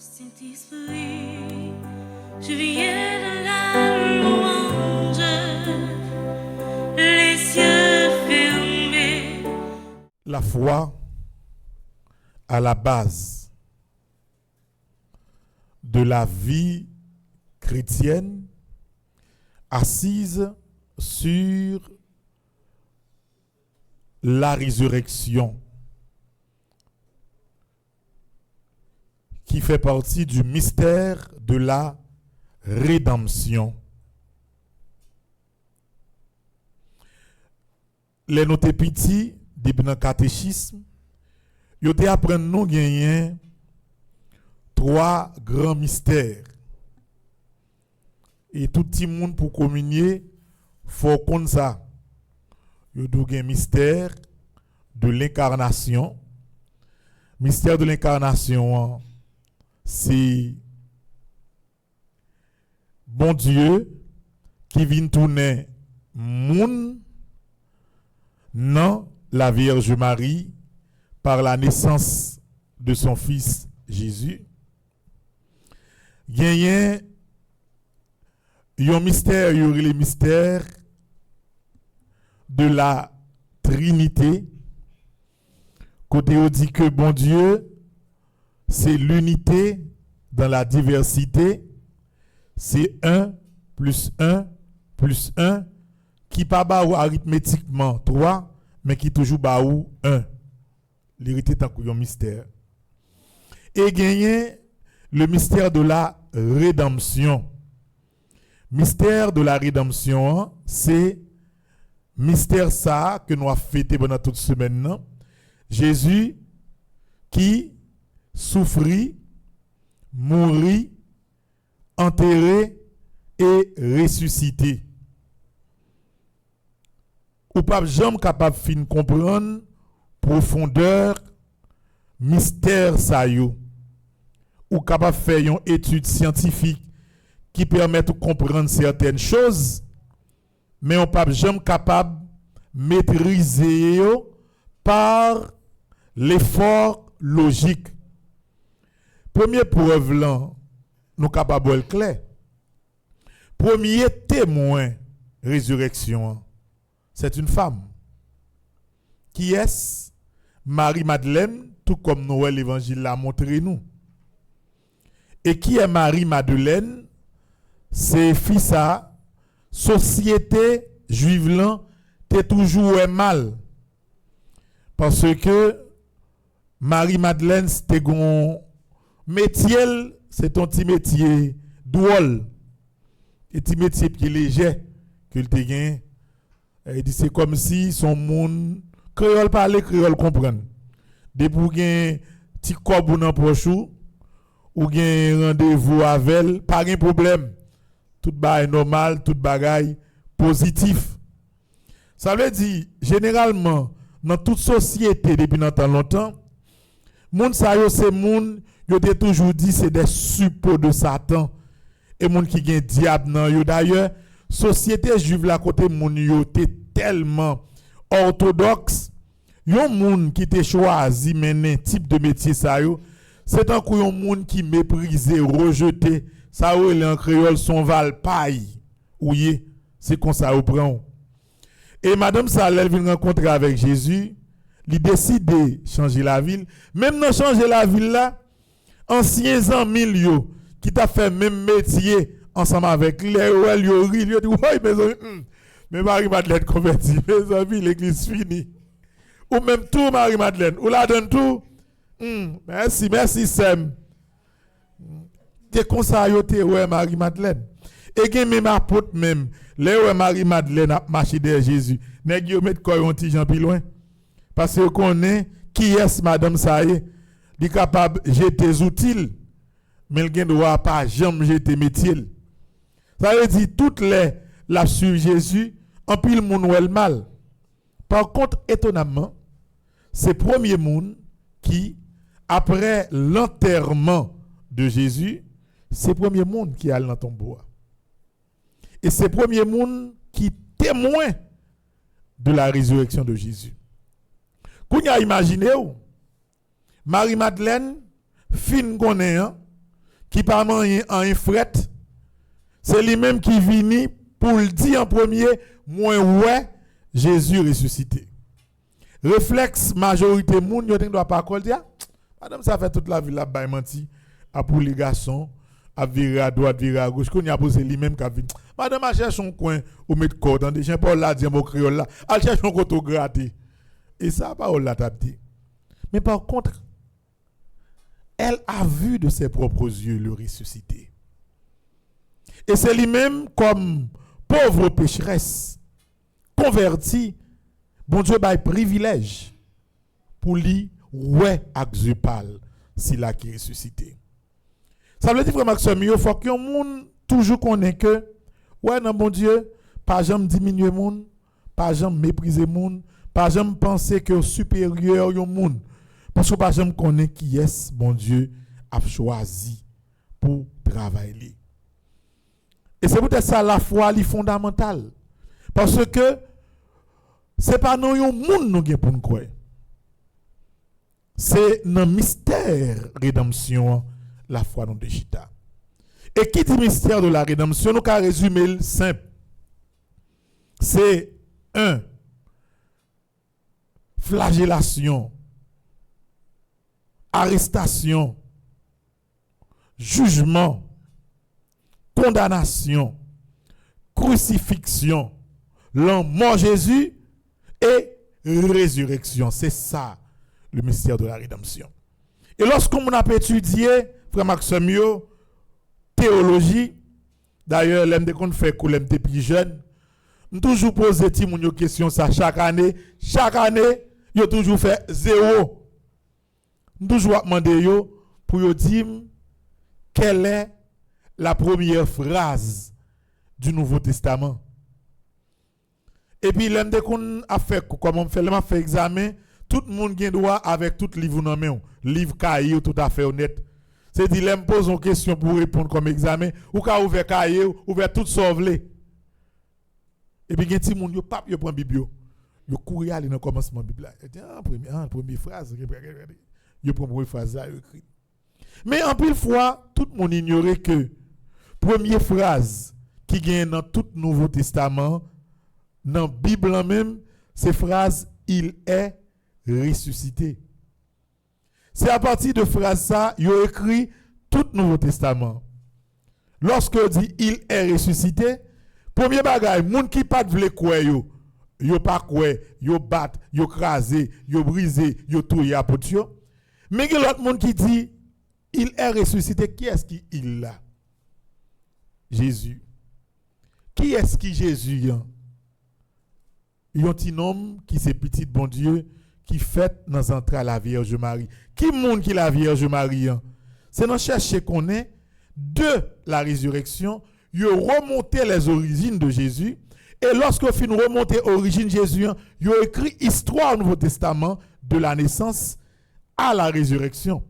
Saint-Esprit, je viens de la louange, les yeux fermés. La foi à la base de la vie chrétienne assise sur la résurrection qui fait partie du mystère de la rédemption. Les notés petits depuis le catéchisme, ils te apprennent nous gagner trois grands mystères. Et tout le monde pour communier, faut qu'on ça. Il y a un mystère de l'incarnation. Mystère de l'incarnation, c'est bon Dieu qui vient tourner monde dans la Vierge Marie par la naissance de son fils Jésus. Il y a un mystère, il y aurait le mystère de la Trinité. Côté on dit que bon Dieu, c'est l'unité dans la diversité. C'est 1 plus 1 plus 1 qui pas baou arithmétiquement 3, mais qui toujours baou 1. L'hérité est un mystère. Et gagner le mystère de la rédemption. Mystère de la rédemption, c'est mystère ça que nous avons fêté pendant toute semaine. Non? Jésus qui souffrit, mourit, enterré et ressuscité. Ou pas jamais capable de comprendre profondeur mystère ça yo. Ou capable de faire une étude scientifique qui permet de comprendre certaines choses, mais on pas jamais capable de maîtriser yo par l'effort logique. Première preuve là, nous capable de clair. Premier témoin résurrection, c'est une femme. Qui est Marie-Madeleine, tout comme Noël l'évangile l'a montré nous. Et qui est Marie-Madeleine? C'est fils à société juive là, t'es toujours mal. Parce que Marie-Madeleine, c'était un métier, c'est un petit métier drôle. Un petit métier qui est léger, que le te gagne. Il dit c'est comme si son monde créole parler, créole comprendre. Depuis ou gen petit corps dans poche ou gen rendez-vous avec elle, pas de problème. Tout bagay normal, tout bagay positif. Ça veut dire généralement dans toute société depuis longtemps, moun sa yo c'est moun yo te toujours dit c'est des suppôts de Satan et moun qui gen diable nan yo. D'ailleurs, société juive la côté moun yo te tellement orthodoxe, yon moun qui te choisi mener type de métier ça yo, c'est un coup yon moun qui méprisé, rejeté, ça ou en créole son val paille. Ouye, c'est comme ça ou prend. Et madame Salel vient rencontrer avec Jésus, il décide de changer la ville, même dans changer la ville là, anciens amis yo qui t'a fait même métier ensemble avec les ouel yo ri, yo dit ouais mes amis, mais Marie-Madeleine convertie, mes amis, l'église finie. Ou même tout Marie-Madeleine, ou la donne tout. Merci Sem. Des conseils ouais Marie-Madeleine. Et gen même apôtre même, les ouais Marie-Madeleine a marché derrière Jésus. Nèg yo met quoi un petit Jean plus loin. Parce que connaît qui est madame ça y est, li capable jeter outils, mais il gen doit pas jamais jeter métier. Ça veut dire toutes les la sur Jésus, en pile moun ou el mal. Par contre, étonnamment, c'est premier monde qui, après l'enterrement de Jésus, c'est premier monde qui allait dans ton bois. Et c'est premier monde qui témoin de la résurrection de Jésus. Qu'on a imaginé, Marie-Madeleine, fin connaît, qui pas rien en un fret, c'est lui-même qui vient pour le dire en premier, moi ouais, Jésus ressuscité. Réflexe majorité moun yo doit pas dire, madame ça fait toute la vie là bay menti, a pour les garçons, a virer à droite, virer à gauche, qu'on y a posé lui-même qui a vu. Madame a cherché un coin ou mettre corde, dans des Jean-Paul là dit mon créole là, elle cherche un côté gratter. Et ça parole là t'a dit. Mais par contre, elle a vu de ses propres yeux le ressuscité. Et c'est lui-même comme pauvre pécheresse, converti, bon Dieu bail privilège pour lui ouais axupal si la qui ressuscité. Ça veut dire vraiment que il faut que monde toujours connaît que ouais non bon Dieu, pas jamais diminuer monde, pas jamais mépriser monde, pas jamais penser que supérieur au monde. Parce que pas jamais connaît qui est bon Dieu a choisi pour travailler. Et c'est peut-être ça la foi est fondamentale. Parce que c'est pas non yon moun nou gen pour nous croire. C'est dans mystère rédemption la foi non de chita. Et qui dit mystère de la rédemption, nous ka résumer simple. C'est un flagellation, arrestation, jugement, condamnation, crucifixion, la mort Jésus et résurrection. C'est ça le mystère de la rédemption. Et lorsqu'on a étudié, frère Maxime, théologie, d'ailleurs, l'aime de qu'on fait qu'on était plus jeune, nous toujours poser une question ça chaque année, yo toujours fait zéro. Nous toujours demander yo pour yo dire quelle est la première phrase du Nouveau Testament. Et puis l'aime de qu'on a fait comme on fait examen, tout le monde a droit avec tout livre dans main, livre cahier tout à fait honnête. C'est dit l'aime pose une question pour répondre comme examen ou ka ouvert cahier, ouvert tout sauvelé. Et puis, il y a des gens qui prennent la Bible. Ils courent aller dans le commencement de la Bible. Ils disent, première phrase. Ils prennent la première phrase. Mais en plus fois, tout le monde ignorait que la première phrase qui gagne dans tout le Nouveau Testament, dans la Bible même, c'est la phrase « Il est ressuscité ». C'est à partir de phrase ça, il a écrit tout le Nouveau Testament. Lorsque dit « Il est ressuscité », premier bagay, moun qui pas vle quoi yo pas quoi, yo bat, yo crasé, yo brisé, yo touye à pot yo. Mais il y a l'autre monde qui dit il est ressuscité, qui est-ce qui il là? Jésus. Qui est-ce qui Jésus y a? Il y a un petit homme qui c'est petit bon Dieu qui fait dans entrée la Vierge Marie. Qui monde qui la Vierge Marie? C'est dans chercher qu'on est de la résurrection. Ils ont remonté les origines de Jésus. Et lorsque fin remonté l'origine de Jésus, ils ont écrit histoire au Nouveau Testament de la naissance à la résurrection.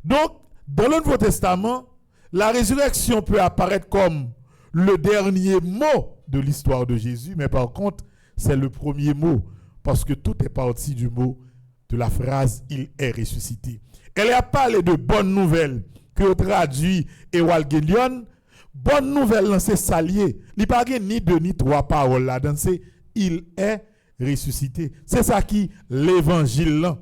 Donc, dans le Nouveau Testament, la résurrection peut apparaître comme le dernier mot de l'histoire de Jésus, mais par contre, c'est le premier mot, parce que tout est parti du mot de la phrase « Il est ressuscité ». Elle a parlé de bonnes nouvelles que traduit Ewalgelion. Bonne nouvelle, c'est salier. Il n'y a pas ni deux ni trois paroles là. C'est il est ressuscité. C'est ça qui l'évangile là.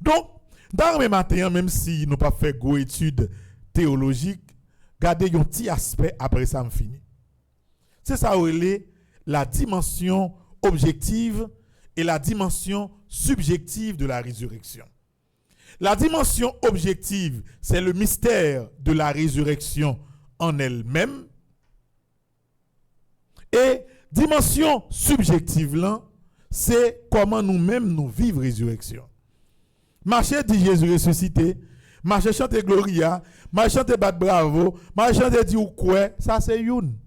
Donc, dans le matin, même si nous pas fait gros études théologiques, gardez un petit aspect après ça me fini. C'est ça où est la dimension objective et la dimension subjective de la résurrection. La dimension objective, c'est le mystère de la résurrection en elle-même. Et dimension subjective là, c'est comment nous-mêmes nous vivons résurrection. Marcher dit Jésus ressuscité, marcher chanter Gloria, marcher chanter battre bravo, marcher chanter dit ou quoi, ça c'est une.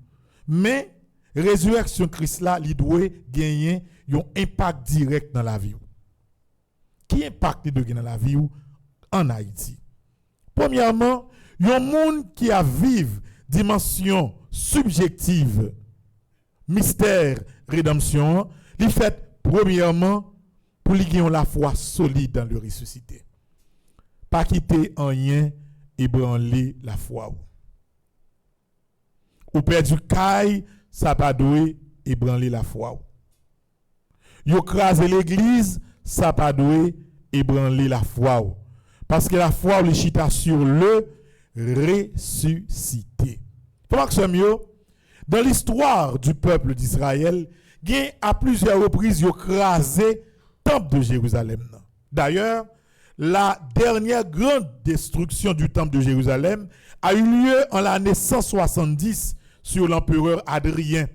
Mais résurrection Christ là, il doit gagner un impact direct dans la vie. Qui impact il doit gagner dans la vie en Haïti? Premièrement, il y a un monde qui a vive dimension subjective, mystère, rédemption, il fait premièrement pour lui gagner la foi solide dans le ressuscité. Pas quitter en rien ébranler la foi. Ou perdu caille, ça pas doué ébranler la foi. Yo crasé l'église, ça pas doué ébranler la foi. Parce que la foi le chita sur le ressuscité. Comment que c'est mieux? Dans l'histoire du peuple d'Israël, il à plusieurs reprises yo crasé temple de Jérusalem. D'ailleurs, la dernière grande destruction du temple de Jérusalem a eu lieu en l'année 170 sur l'empereur Adrien.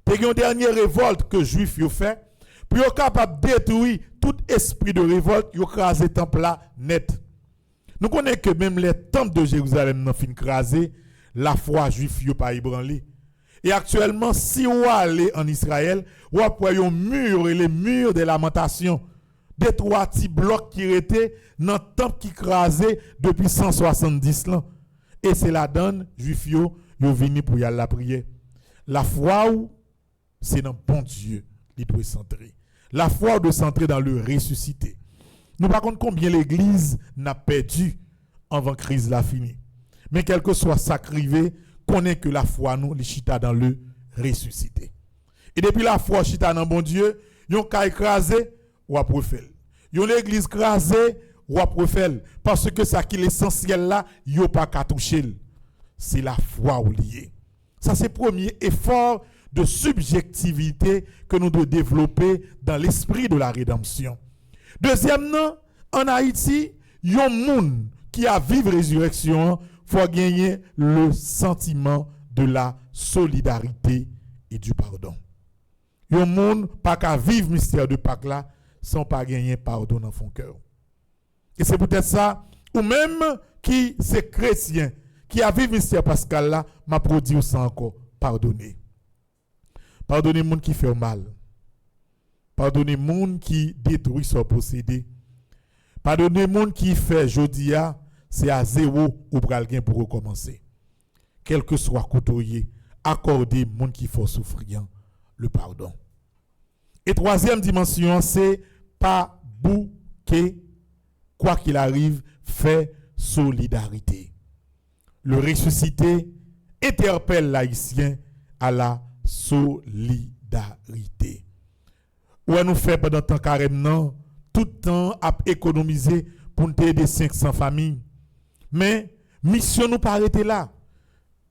C'est une dernière révolte que les Juifs ont fait, pour être capable de détruire tout esprit de révolte, ils ont crasé le temple là net. Nous connaissons que même les temples de Jérusalem n'ont fin crasé, la foi juive n'a pas ébranlé. Et actuellement, si vous allez en Israël, vous voyez un mur et les murs de lamentation. Des trois petits blocs qui étaient dans le temple qui crasé depuis 170 ans. Et c'est la donne, juifs yo venu pour y aller la prière. La foi, c'est dans bon Dieu, il doit centrer. La foi doit centrer dans le ressuscité. Nous par contre combien l'église n'a perdu avant la crise la fini. Mais quel que soit ça crivé, connaît que la foi nous, les chita dans le ressuscité. Et depuis la foi chita dans bon Dieu, yon ka écrasé ou après faire. Yon l'église crasée ou après faire parce que ça qui l'essentiel là, yon pas qu'à toucher. C'est la foi ou lié. Ça c'est le premier effort de subjectivité que nous devons développer dans l'esprit de la rédemption. Deuxièmement, en Haïti, yon moun qui a vivre résurrection, faut gagner le sentiment de la solidarité et du pardon. Yon moun pas qu'à vivre mystère de Pâques là sans pas gagner pardon dans son cœur. Et c'est peut-être ça, ou même qui c'est chrétien, qui a vécu mystère pascal là, m'a produit ça encore, pardonner. Pardonnez moun qui fait mal. Pardonnez moun qui détruit son possédé. Pardonnez moun qui fait jodia, c'est à zéro ou pral gen pour recommencer. Quel que soit côtoyer, accordez moun qui faut souffrir le pardon. Et troisième dimension, c'est pas bouquet, quoi qu'il arrive, fait solidarité. Le ressuscité interpelle l'haïtien à la solidarité. Ou nous fait pendant temps carrément tout le temps à économiser pour nous aider 500 familles. Mais mission nous pas arrêter là.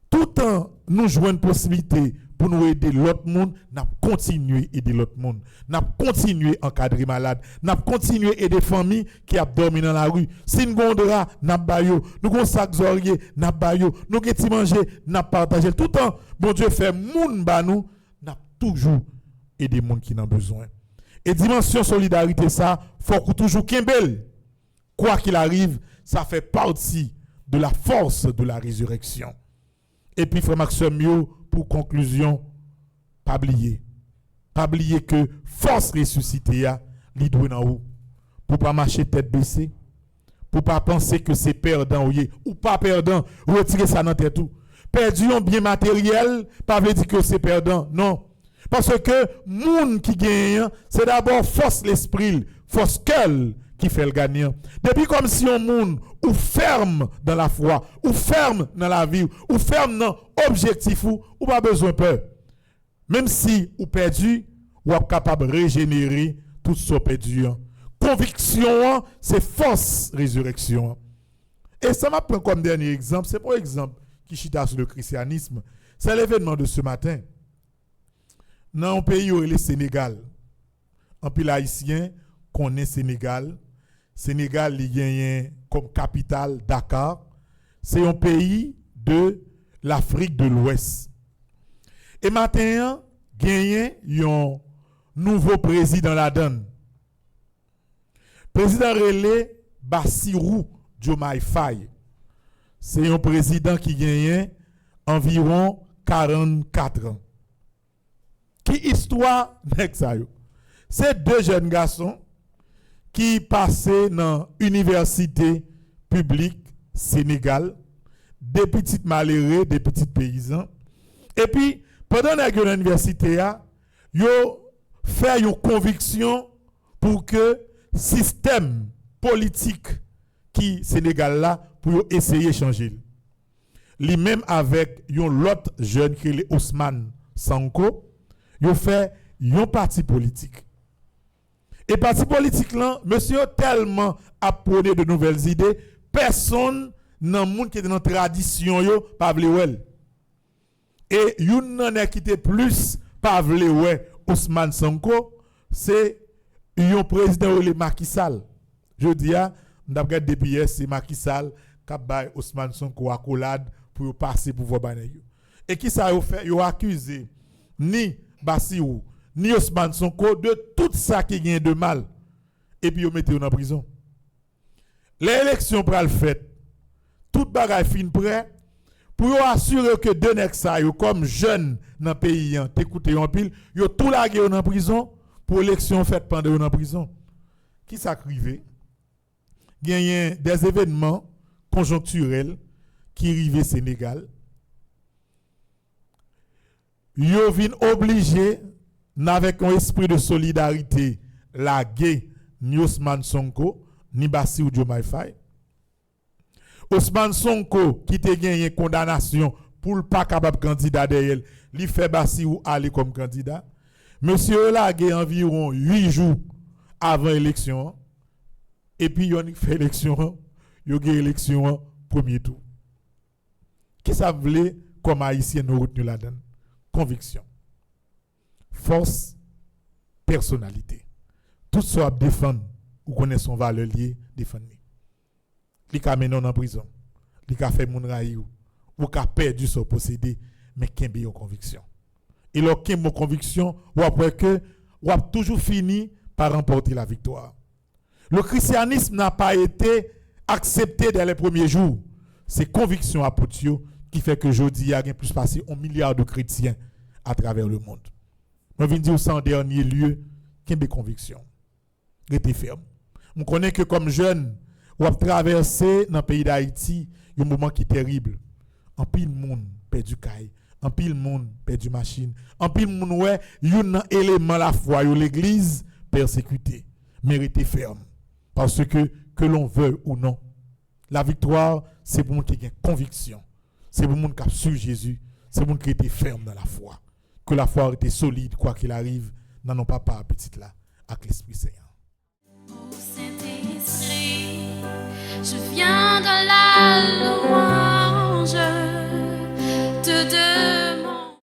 Tout le temps nous jouons une possibilité pour nous aider l'autre monde, n'a continuer aider l'autre monde, n'a continuer encadrer malade, n'a continuer aider famille qui a dormi dans la rue. Si nous gondra n'a bayo, nous gon sac zorier n'a bayo, nous geti manger n'a partager tout le temps. Bon Dieu fait moun ba nous, n'a toujours aider monde qui n'a besoin. Et dimension solidarité ça, faut que toujours kembel. Quoi qu'il arrive, ça fait partie de la force de la résurrection. Et puis frère Maxime Mio, pour conclusion, pas oublier que force ressuscitée a li doit dans ou pour pas marcher tête baissée, pour pas penser que c'est perdant ou pas perdant, retirer ça dans tête tout. Perdu un bien matériel, pas veut dire que c'est perdant, non. Parce que moun qui gagne, c'est d'abord force l'esprit, force cœur qui fait le gagnant. Depuis comme si on moun ou ferme dans la foi, ou ferme dans la vie, ou ferme dans l'objectif ou pas besoin de peur. Même si ou perdu, ou est capable de régénérer tout ce perdu. Conviction, c'est force résurrection. Et ça m'a pris comme dernier exemple, c'est pour exemple qui chita sur le christianisme, c'est l'événement de ce matin. Dans un pays où il est Sénégal, un pays haïtien connaît Sénégal. Sénégal il gagne comme capitale Dakar. C'est un pays de l'Afrique de l'Ouest. Et maintenant, gagne un nouveau président la donne. Président relais Bassirou Diomaye Faye. C'est un président qui gagne environ 44 ans. Qui histoire n'est ça yo? C'est deux jeunes garçons qui passaient dans l'université publique Sénégal, des petits malheureux, des petits paysans. Et puis, pendant l'université, ils ont fait une conviction pour que le système politique qui Sénégal là pour essayer de changer. Lui-même avec un l'autre jeune qui est Ousmane Sonko, il fait un parti politique. Et parti politique là, monsieur tellement apprenait de nouvelles idées, personne dans le monde qui est dans la tradition yo pas vle wel. Et yon nan qui était plus pas vle ouais Ousmane Sonko, c'est un président le Macky Sall. Je dis à m'd'ap gade depuis hier c'est Macky Sall qui bay Ousmane Sonko accolade pour passer pouvoir bané yo. Et qui ça yo fait? Yo accusé ni Bassirou ni Ousmane Sonko de tout ça qui gagne de mal et puis yo mette en prison. L'élection pral fait tout bagay fin prêt pour assurer que deux nèg ça yo comme jeune dans pays t'écouter en pile yo tout lagué en prison pour élection faite pendant en prison. Qui ça crivé? Gagne des événements conjoncturels qui arrivent au Sénégal. Yo vin obligé avec un esprit de solidarité la gué ni Ousmane Sonko ni Bassirou Diomaye Faye. Ousmane Sonko qui te gagné condamnation pour pas capable candidat derrière, li fait Bassirou aller comme candidat. Monsieur la gué environ 8 jours avant l'élection et puis yon fait élection, yon gagne élection premier tour. Qui ça voulait comme haïtien nous retenir là-dedans? Conviction, force, personnalité. Tout ça à défendre ou connaît son valeur lié défendre. Li ka menon en prison, li ka fait moun raï ou ka perdu son possédé mais kembe yon conviction. Et leur kembe conviction ou après que ou a toujours fini par remporter la victoire. Le christianisme n'a pas été accepté dès les premiers jours. C'est conviction à Poutio qui fait que aujourd'hui il y a plus passé 1 milliard de chrétiens à travers le monde. Je viens dire ça en dernier lieu, kembe conviction. Restez ferme. On connaît que comme jeune, ou a traversé dans le pays d'Haïti un moment qui est terrible. En pile monde perdu caille, en pile monde perdu machine, en pile monde ouais, yon élément la foi, yo l'église persécutée. Mais restez ferme parce que l'on veut ou non, la victoire c'est pour monde qui a conviction. C'est pour monde qui a su Jésus, c'est pour monde qui était ferme dans la foi. Que la foi était solide quoi qu'il arrive dans nos papa petite là avec l'Esprit Saint. Je viens de la louange de